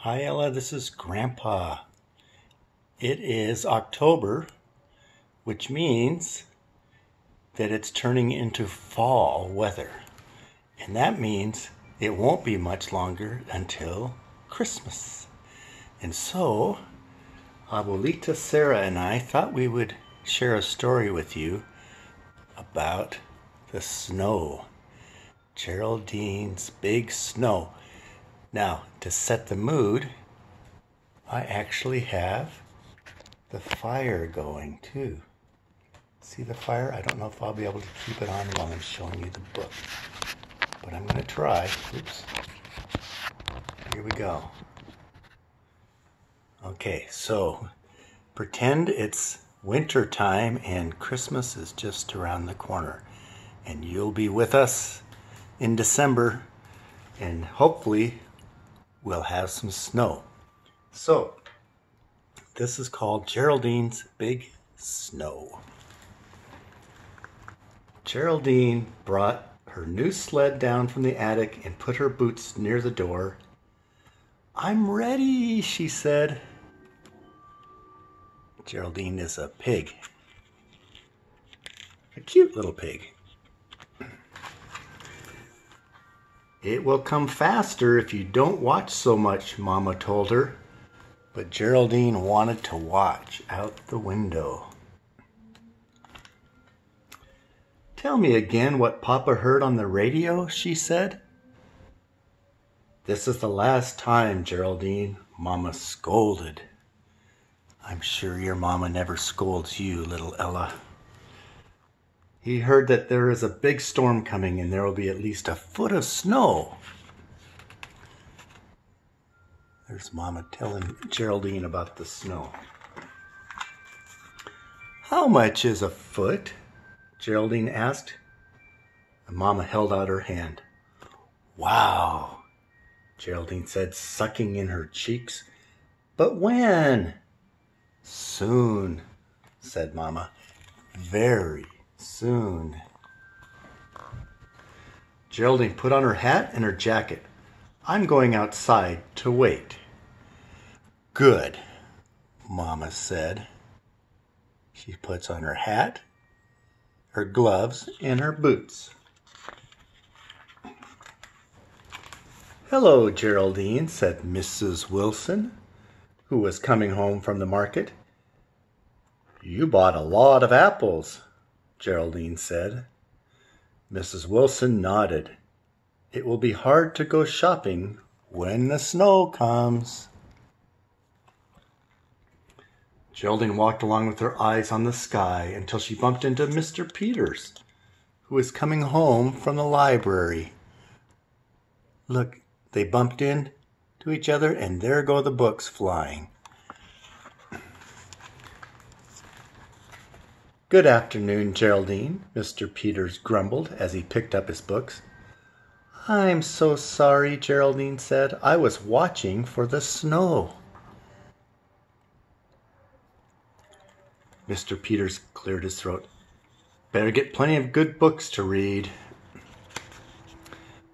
Hi Ella, this is Grandpa. It is October, which means that it's turning into fall weather. And that means it won't be much longer until Christmas. And so, Abuelita Sarah and I thought we would share a story with you about the snow. Geraldine's big snow. Now, to set the mood, I actually have the fire going too. See the fire? I don't know if I'll be able to keep it on while I'm showing you the book, but I'm going to try. Oops. Here we go. Okay, so pretend it's winter time and Christmas is just around the corner, and you'll be with us in December, and hopefully we'll have some snow. So, this is called Geraldine's Big Snow. Geraldine brought her new sled down from the attic and put her boots near the door. "I'm ready," she said. Geraldine is a pig. A cute little pig. "It will come faster if you don't watch so much," Mama told her. But Geraldine wanted to watch out the window. "Tell me again what Papa heard on the radio," she said. "This is the last time, Geraldine," Mama scolded. "I'm sure your Mama never scolds you, little Ella." "He heard that there is a big storm coming and there will be at least a foot of snow." There's Mama telling Geraldine about the snow. "How much is a foot?" Geraldine asked. And Mama held out her hand. "Wow," Geraldine said, sucking in her cheeks. "But when?" "Soon," said Mama. "Very soon." Geraldine put on her hat and her jacket. "I'm going outside to wait." "Good," Mama said. She puts on her hat, her gloves, and her boots. "Hello, Geraldine," said Mrs. Wilson, who was coming home from the market. "You bought a lot of apples," Geraldine said. Mrs. Wilson nodded. "It will be hard to go shopping when the snow comes." Geraldine walked along with her eyes on the sky until she bumped into Mr. Peters, who was coming home from the library. Look, they bumped into each other, and there go the books flying. "Good afternoon, Geraldine," Mr. Peters grumbled as he picked up his books. "I'm so sorry," Geraldine said. "I was watching for the snow." Mr. Peters cleared his throat. "Better get plenty of good books to read."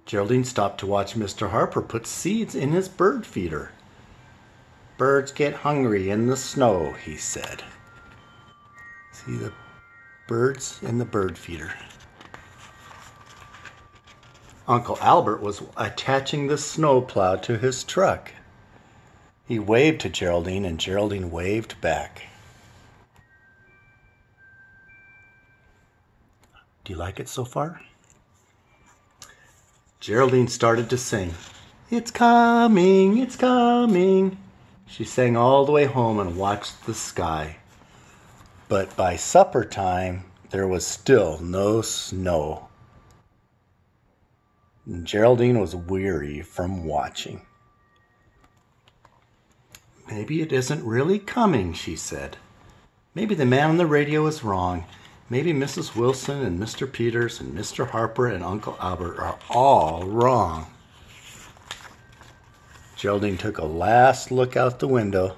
Geraldine stopped to watch Mr. Harper put seeds in his bird feeder. "Birds get hungry in the snow," he said. See the birds in the bird feeder. Uncle Albert was attaching the snowplow to his truck. He waved to Geraldine, and Geraldine waved back. Do you like it so far? Geraldine started to sing. "It's coming, it's coming." She sang all the way home and watched the sky. But by supper time, there was still no snow. Geraldine was weary from watching. "Maybe it isn't really coming," she said. "Maybe the man on the radio is wrong. Maybe Mrs. Wilson and Mr. Peters and Mr. Harper and Uncle Albert are all wrong." Geraldine took a last look out the window.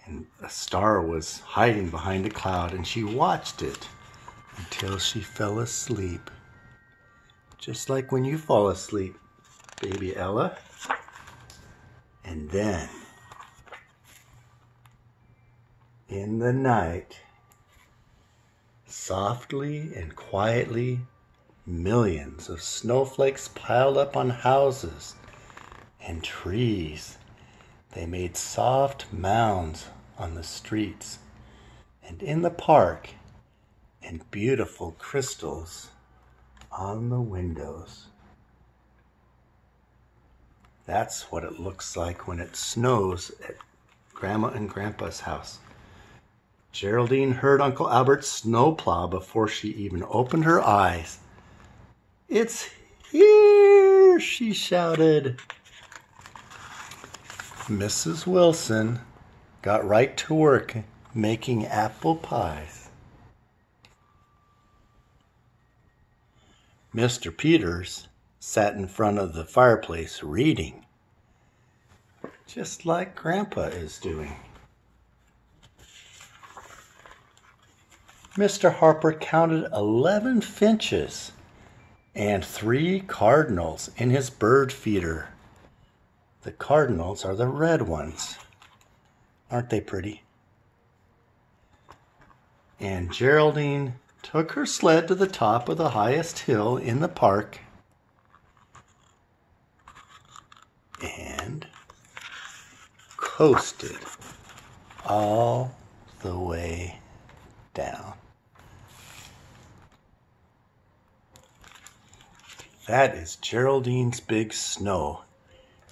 And a star was hiding behind a cloud, and she watched it until she fell asleep. just like when you fall asleep, baby Ella. And then, in the night, softly and quietly, millions of snowflakes piled up on houses and trees. They made soft mounds on the streets and in the park, and beautiful crystals on the windows. That's what it looks like when it snows at Grandma and Grandpa's house. Geraldine heard Uncle Albert's snowplow before she even opened her eyes. "It's here!" she shouted. Mrs. Wilson got right to work making apple pies. Mr. Peters sat in front of the fireplace reading, just like Grandpa is doing. Mr. Harper counted 11 finches and 3 cardinals in his bird feeder. The cardinals are the red ones. Aren't they pretty? And Geraldine took her sled to the top of the highest hill in the park and coasted all the way down. That is Geraldine's big snow.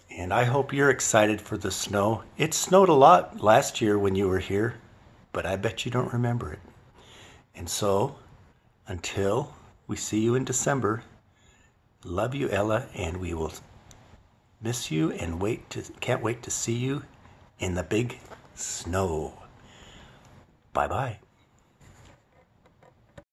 And I hope you're excited for the snow. It snowed a lot last year when you were here, but I bet you don't remember it. And so, until we see you in December, love you, Ella, and we will miss you and can't wait to see you in the big snow. Bye-bye.